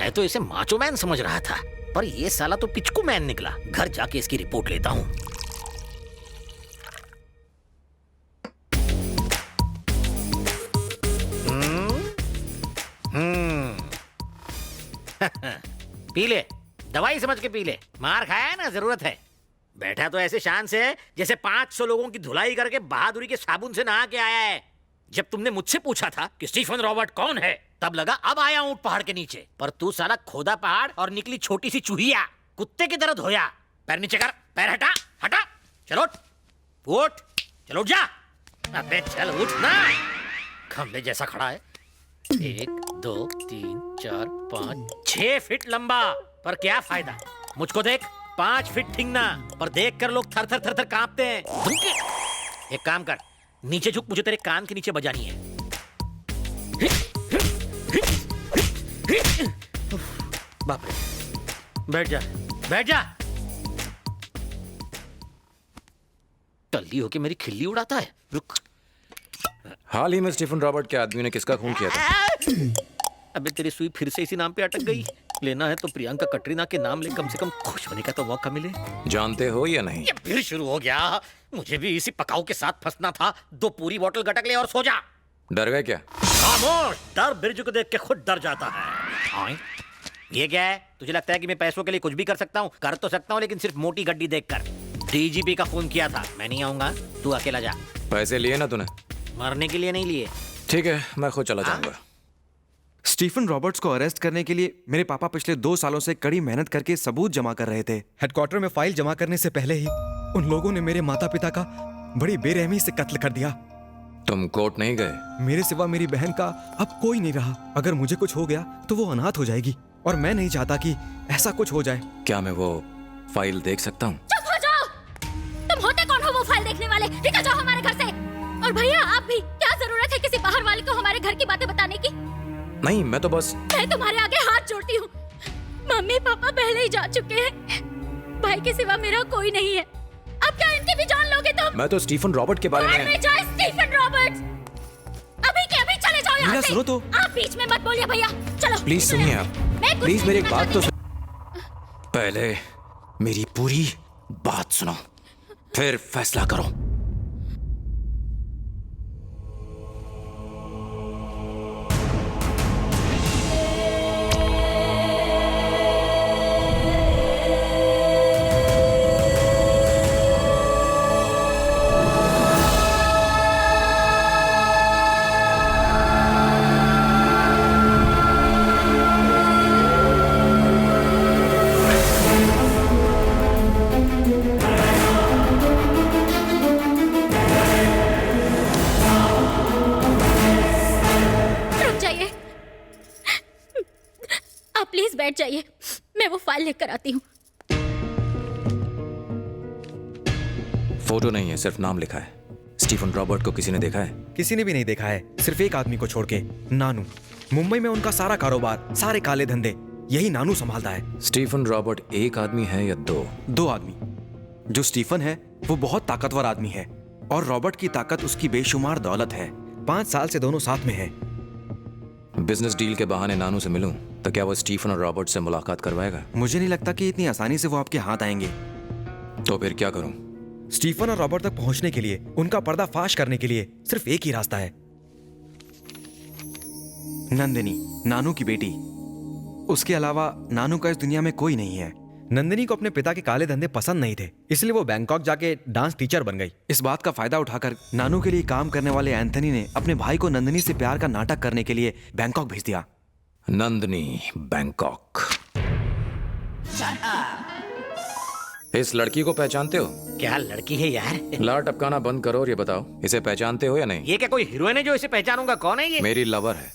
मैं तो इसे माचो मैन समझ रहा था, पर ये साला तो पिचकू मैन निकला। घर जाके इसकी रिपोर्ट लेता हूँ। पी ले, दवाई समझ के पी ले। मार खाया है ना, जरूरत है। बैठा तो ऐसे शान से है जैसे 500 लोगों की धुलाई करके बहादुरी के साबुन से नहा के आया है। जब तुमने मुझसे पूछा था कि स्टीफन रॉबर्ट कौन है, तब लगा अब आया हूं पहाड़ के नीचे, पर तू साला खोदा पहाड़ और निकली छोटी सी चूहिया। कुत्ते की तरह धोया। पैर नीचे कर, पैर हटा, हटा। चलो उठ, चलो उठ जा। अबे चल उठ ना, खंबे जैसा खड़ा है। 1 2 3 4 5 6 फीट लंबा, पर क्या फायदा। मुझको देख, 5 फीट ठिंगना, पर देख कर लोग थर थर थर थर कांपते हैं। एक काम कर, नीचे झुक, मुझे तेरे कान के नीचे बजानी है। बाप रे, बैठ जा, बैठ जा। टल्ली होके मेरी खिल्ली उड़ाता है। रुक। हाल ही में स्टीफन रॉबर्ट के आदमी ने किसका खून किया था? अबे तेरी सुई फिर से इसी नाम पे अटक गई। लेना है तो प्रियंका कटरीना के नाम ले, कम से कम खुश होने का तो मौका मिले। जानते हो या नहीं? ये फिर शुरू हो गया। मुझे भी इसी पकाऊ के साथ फंसना था। 2 पूरी बोतल गटक ले और सो जा। डर गए क्या? खामोश, डर बिरजू को देख के खुद डर जाता है। ये क्या है? तुझे लगता है कि मैं पैसों के लिए कुछ भी कर सकता हूँ? कर तो सकता हूँ, लेकिन सिर्फ मोटी गड्डी देखकर। डीजीपी का फोन किया था, मैं नहीं आऊंगा, तू अकेला जा। पैसे लिए ना तूने? मरने के लिए नहीं लिए। ठीक है, मैं खुद चला जाऊंगा। स्टीफन रॉबर्ट्स को अरेस्ट करने के लिए मेरे पापा पिछले 2 सालों से कड़ी मेहनत करके सबूत जमा कर रहे थे। हेडक्वार्टर में फाइल जमा करने से पहले ही उन लोगों ने मेरे माता पिता का बड़ी बेरहमी से कत्ल कर दिया। तुम कोर्ट नहीं गए? मेरे सिवा मेरी बहन का अब कोई नहीं रहा। अगर मुझे कुछ हो गया तो वो अनाथ हो जाएगी, और मैं नहीं चाहता कि ऐसा कुछ हो जाए। क्या मैं वो फाइल देख सकता हूँ? चुप हो जाओ। तुम होते कौन हो वो फाइल देखने वाले? निकल जाओ हमारे घर से। और भैया आप भी, क्या जरूरत है किसी बाहर वाले को हमारे घर की बातें बताने की? नहीं, मैं तो बस। मैं तुम्हारे आगे हाथ जोड़ती हूँ। मम्मी पापा पहले ही जा चुके हैं। भाई के सिवा मेरा कोई नहीं है। अब क्या इनकी भी जान लोगे तुम? मैं तो स्टीफन रॉबर्ट के बारे में। जाए स्टीफन रॉबर्ट्स। अभी के अभी चले जाओ यहाँ से। सुनो तो। आप बीच में मत बोलिए भैया। चलो प्लीज सुनिए आप, प्लीज मेरी एक बात तो पहले मेरी पूरी बात सुनो, फिर फैसला करो। बैठ जाइए, मैं वो फाइल लेकर आती हूँ। फोटो नहीं है, सिर्फ नाम लिखा है। स्टीफन रॉबर्ट को किसी ने देखा है? किसी ने भी नहीं देखा है, सिर्फ एक आदमी को छोड़ के, नानू। मुंबई में उनका सारा कारोबार, सारे काले धंधे यही नानू संभालता है। स्टीफन रॉबर्ट एक आदमी है या 2? 2 आदमी। जो स्टीफन है वो बहुत ताकतवर आदमी है, और रॉबर्ट की ताकत उसकी बेशुमार दौलत है। 5 साल से दोनों साथ में है। बिजनेस डील के बहाने नानू से मिलूं तो क्या वो स्टीफन और रॉबर्ट से मुलाकात करवाएगा? मुझे नहीं लगता कि इतनी आसानी से वो आपके हाथ आएंगे। तो फिर क्या करूं? स्टीफन और रॉबर्ट तक पहुंचने के लिए, उनका पर्दाफाश करने के लिए सिर्फ एक ही रास्ता है। नंदिनी, नानू की बेटी। उसके अलावा नानू का इस दुनिया में कोई नहीं है। नंदिनी को अपने पिता के काले धंधे पसंद नहीं थे, इसलिए वो बैंकॉक जाके डांस टीचर बन गई। इस बात का फायदा उठाकर नानू के लिए काम करने वाले एंथनी ने अपने भाई को नंदिनी से प्यार का नाटक करने के लिए बैंकॉक भेज दिया। नंदिनी, बैंकॉक। इस लड़की को पहचानते हो? क्या लड़की है यार? लार टपकाना बंद करो और ये बताओ, इसे पहचानते हो या नहीं? ये क्या कोई हीरोइन है जो इसे पहचानूंगा? कौन है ये? मेरी लवर है।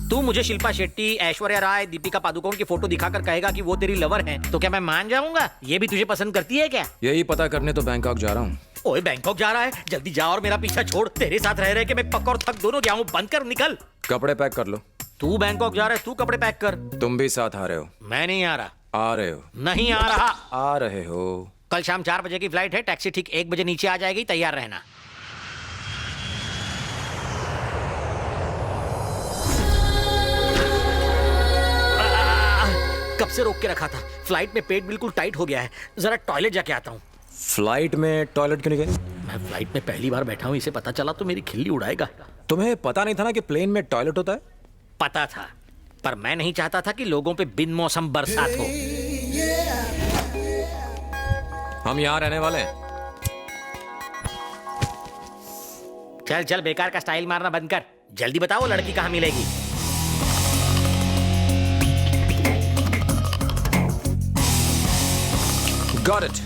तू मुझे शिल्पा शेट्टी, ऐश्वर्या राय, दीपिका पादुकोण की फोटो दिखाकर कहेगा कि वो तेरी लवर है, तो क्या मैं मान जाऊंगा? ये भी तुझे पसंद करती है क्या? यही पता करने तो बैंकॉक जा रहा हूँ। ओए बैंकॉक जा रहा है? जल्दी जा और मेरा पीछा छोड़। तेरे साथ रह रहे कि मैं पक और थक दोनों गया हूँ। बंद कर, निकल। कपड़े पैक कर लो। तू बैंकॉक जा रहा है, तू कपड़े पैक कर। तुम भी साथ आ रहे हो? मैं नहीं आ रहा। आ रहे हो? नहीं आ रहा। आ रहे हो। कल शाम 4 बजे की फ्लाइट है, टैक्सी ठीक 1 बजे नीचे आ जाएगी, तैयार रहना। कब से रोक के रखा था। फ्लाइट में पेट बिल्कुल टाइट हो गया है, जरा टॉयलेट जाके आता हूँ। फ्लाइट में टॉयलेट क्यों नहीं गए? मैं फ्लाइट में पहली बार बैठा हूँ, इसे पता चला तो मेरी खिल्ली उड़ाएगा। तुम्हें पता नहीं था ना कि प्लेन में टॉयलेट होता है? पता था, पर मैं नहीं चाहता था कि लोगों पे बिन मौसम बरसात हो। हम यहाँ रहने वाले हैं। चल चल, बेकार का स्टाइल मारना बंद कर। जल्दी बताओ लड़की कहाँ मिलेगी। Got it.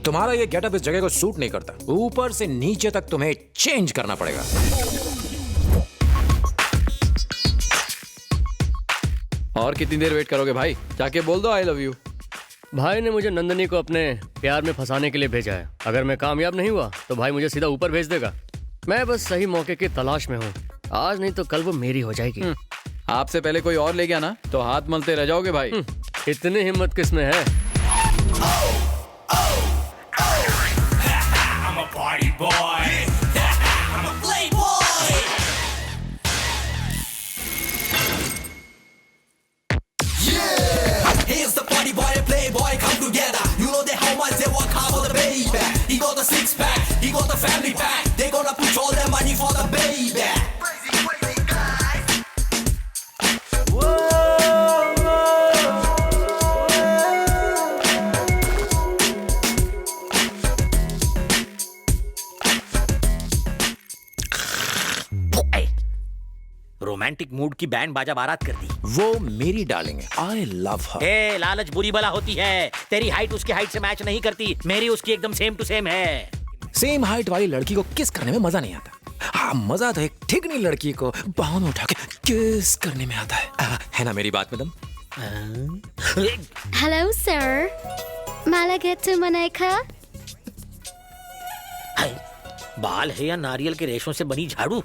तुम्हारा ये गेटअप इस जगह को सूट नहीं करता। ऊपर से नीचे तक तुम्हें चेंज करना पड़ेगा। और कितनी देर वेट करोगे भाई? जाके बोल दो आई लव यू। भाई ने मुझे नंदनी को अपने प्यार में फंसाने के लिए भेजा है। अगर मैं कामयाब नहीं हुआ तो भाई मुझे सीधा ऊपर भेज देगा। मैं बस सही मौके की तलाश में हूँ। आज नहीं तो कल वो मेरी हो जाएगी। आपसे पहले कोई और ले गया ना तो हाथ मलते रह जाओगे भाई। इतनी हिम्मत किसमें है? I'm a party boy. I'm a playboy. Yeah, here's the party boy and playboy come together. You know that how much they work hard for the baby. He got the six pack, he got the family pack. They gonna put all their money for the baby. Romantic mood की band बाजा बारात कर दी। वो मेरी darling है। I love हर। ए, लालच बुरी बला होती है। तेरी हाइट उसकी हाइट से मैच नहीं करती, मेरी उसकी एकदम सेम टू सेम है। सेम हाइट वाली लड़की को किस करने में मजा नहीं आता। हाँ, मजा तो एक ठिकनी लड़की को बाहों में उठा के किस करने में आता है ना मेरी बात मैडम? हेलो सर, माला गेट मनाइका। बाल है या नारियल के रेशों से बनी झाड़ू?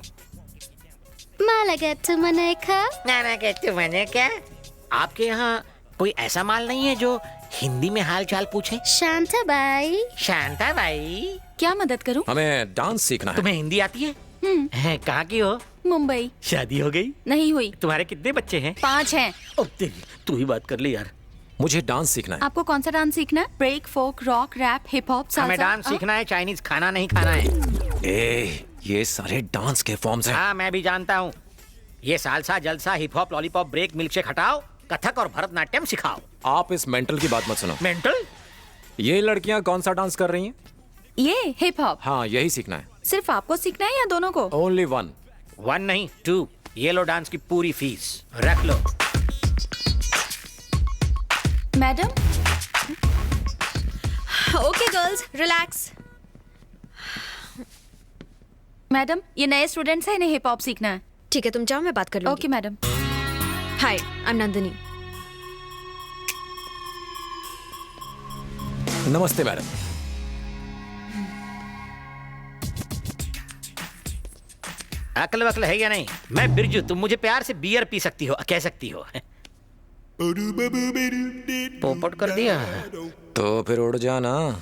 माला गेट मनाइका। नाना कहते मैंने क्या? आपके यहाँ कोई ऐसा माल नहीं है जो हिंदी में हाल चाल पूछे? शांता बाई। शांता भाई, क्या मदद करूं? हमें डांस सीखना है। तुम्हें हिंदी आती है? कहाँ की हो? मुंबई। शादी हो गई? नहीं हुई। तुम्हारे कितने बच्चे हैं? 5 हैं। ओ तेरी, तू ही बात कर ले यार। मुझे डांस सीखना है। आपको कौन सा डांस सीखना है? ब्रेक, फोक, रॉक, रैप, हिप हॉप, हमें डांस सीखना है, चाइनीज खाना नहीं खाना है। ए, ये सारे डांस के फॉर्म्स हैं। हाँ, मैं भी जानता हूँ। ये सालसा, जलसा, hip hop, lollipop, break, milkshake हटाओ, कथक और भरतनाट्यम सिखाओ। आप इस मेंटल की बात मत सुनो। मेंटल? ये लड़कियां कौन सा डांस कर रही हैं? ये हिप हॉप। हाँ, यही सीखना है। सिर्फ आपको सीखना है या दोनों को? Only one. 1 नहीं 2। ये लो डांस की पूरी फीस, रख लो। Madam. Okay girls, relax. Madam, ये नए स्टूडेंट्स हैं, इन्हें हिप हॉप सीखना है। ठीक है, तुम जाओ, मैं बात कर लूंगी। Okay madam. Hi, I am Nandini. नमस्ते मैडम। अकल वकल है या नहीं? मैं बिरजू, तुम मुझे प्यार से बियर पी सकती हो, कह सकती हो। पोपट कर दिया। तो फिर उड़ जाना।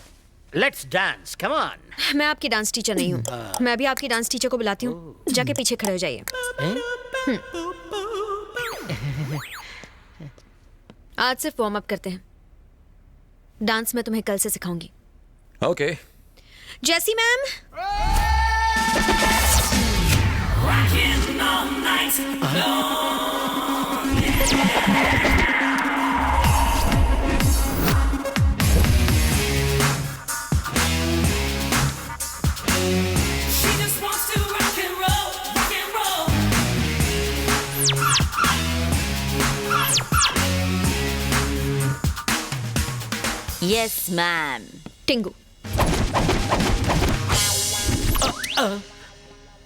Let's dance, come on. मैं आपकी डांस टीचर नहीं हूँ। मैं अभी आपकी डांस टीचर को बुलाती हूँ। जाके पीछे खड़े हो जाइए। आज सिर्फ वार्म अप करते हैं। डांस मैं तुम्हें कल से सिखाऊंगी। Okay. Jassi ma'am. Yes ma'am. Tingu.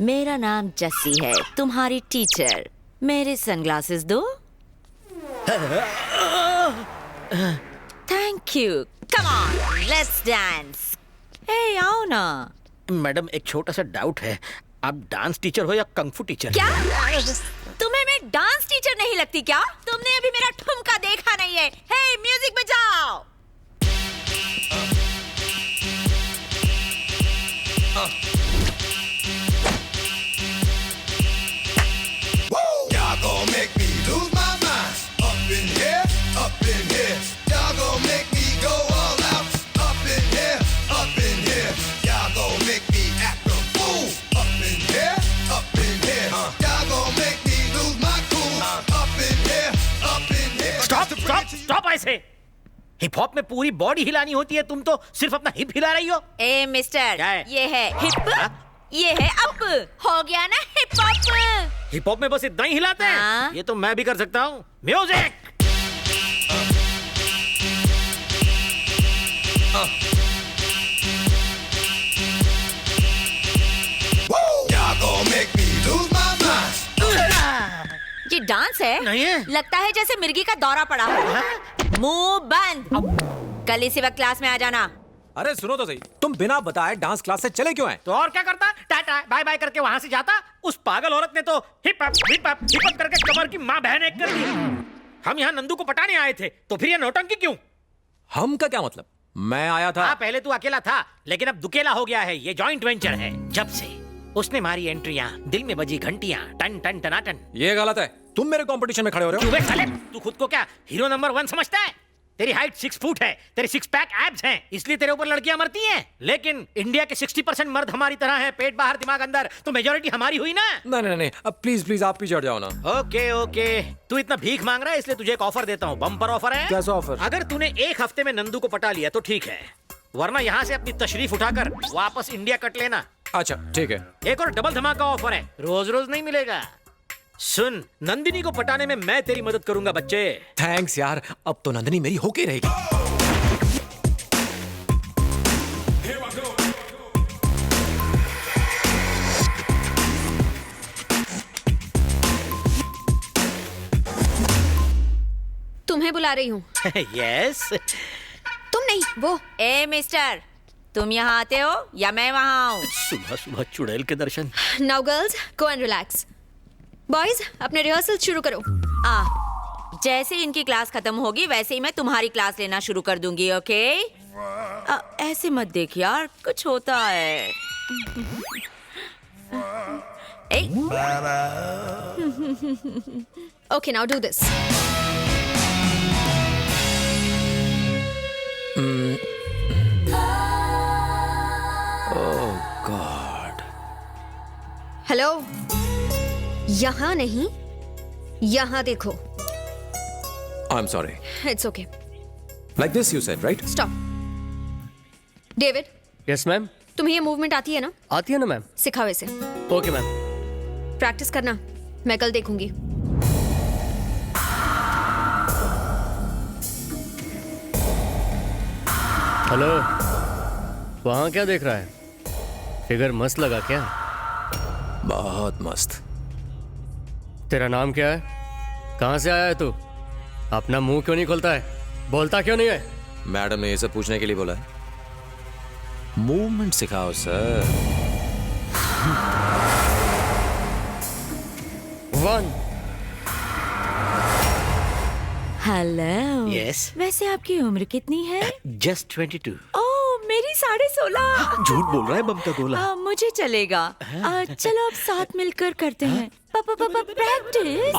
मेरा नाम जस्सी है, तुम्हारी टीचर। मेरे सनग्लासेस दो। Thank you. Come on, let's dance. ए, आओ ना। मैडम, एक छोटा सा डाउट है, आप डांस टीचर हो या कंगफू टीचर? क्या तुम्हें मैं डांस टीचर नहीं लगती क्या? तुमने अभी मेरा ठुमका देखा नहीं है। हे, म्यूजिक बजाओ। Y'all gon' make me lose my mind. Up in here, hip hop में पूरी बॉडी हिलानी होती है, तुम तो सिर्फ अपना हिप हिला रही हो। ए मिस्टर, क्या है? ये है हिप, हाँ? ये है अप, हो गया ना हिप हॉप। हिप हॉप में बस इतना ही हिलाते हैं? हाँ। ये तो मैं भी कर सकता हूँ। Music. Y'all gon' make me lose my mind. ये डांस है? नहीं है। लगता है जैसे मिर्गी का दौरा पड़ा हो। मुंह बंद। कल इसी वक्त क्लास में आ जाना। अरे सुनो तो सही, तुम बिना बताए डांस क्लास से चले क्यों आए? तो और क्या करता? टाटा बाय बाय करके वहां से जाता। उस पागल औरत ने तो hip hop hip hop hip hop करके कमर की माँ बहन एक कर दी। हम यहाँ नंदू को पटाने आए थे, तो फिर ये नौटंकी क्यों? हम का क्या मतलब? मैं आया था। हाँ, पहले तू अकेला था, लेकिन अब दुकेला हो गया है। ये जॉइंट वेंचर है। जब से उसने मारी एंट्रियां, दिल में बजी घंटियां, टन टन टनाटन। ये गलत है, तुम मेरे कंपटीशन में खड़े हो रहे हो। क्यों बे साले? तू खुद को क्या हीरो नंबर 1 समझता है? तेरी हाइट 6 फुट है, तेरे 6 पैक एब्स हैं, इसलिए तेरे ऊपर लड़कियां मरती हैं। लेकिन इंडिया के 60% मर्द हमारी तरह हैं, पेट बाहर दिमाग अंदर, तो मेजोरिटी हमारी हुई ना। नहीं, अब प्लीज प्लीज आप पीछे हट जाओ ना। ओके ओके, तू इतना भीख मांग रहा है, इसलिए तुझे एक ऑफर देता हूँ। बम्पर ऑफर है। कैसा ऑफर? अगर तूने एक हफ्ते में नंदू को पटा लिया तो ठीक है, वरना यहाँ से अपनी तशरीफ उठाकर वापस इंडिया कट लेना। अच्छा ठीक है। एक और डबल धमाका ऑफर है, रोज रोज नहीं मिलेगा। सुन, नंदिनी को पटाने में मैं तेरी मदद करूंगा बच्चे। थैंक्स यार, अब तो नंदिनी मेरी होके रहेगी। तुम्हें बुला रही हूँ। यस। तुम नहीं, वो। ए मिस्टर, तुम यहाँ आते हो या मैं वहाँ आऊँ? सुबह सुबह चुड़ैल के दर्शन। Now girls, go and relax. Boys, अपने रिहर्सल शुरू करो। जैसे इनकी क्लास खत्म होगी वैसे ही मैं तुम्हारी क्लास लेना शुरू कर दूंगी, ओके? ऐसे मत देख यार, कुछ होता है। Okay, now do this. Oh God. Hello, यहाँ नहीं, यहाँ देखो। I am sorry. It's okay. Like this you said, right? Stop. David, yes ma'am. तुम्हें ये मूवमेंट आती है ना? आती है ना मैम। सिखाओ इसे। Okay ma'am. प्रैक्टिस करना, मैं कल देखूंगी। हेलो, वहाँ क्या देख रहा है? फिगर मस्त लगा क्या? बहुत मस्त। तेरा नाम क्या है? कहाँ से आया है तू? अपना मुंह क्यों नहीं खोलता है? बोलता क्यों नहीं है? मैडम ने ये सब पूछने के लिए बोला है। मूवमेंट सिखाओ सर। 1। हेलो। यस। वैसे आपकी उम्र कितनी है? जस्ट 22। ओह, मेरी 16.5। झूठ बोल रहा है बम का गोला। मुझे चलेगा। चलो अब साथ मिलकर करते हैं। प्रैक्टिस।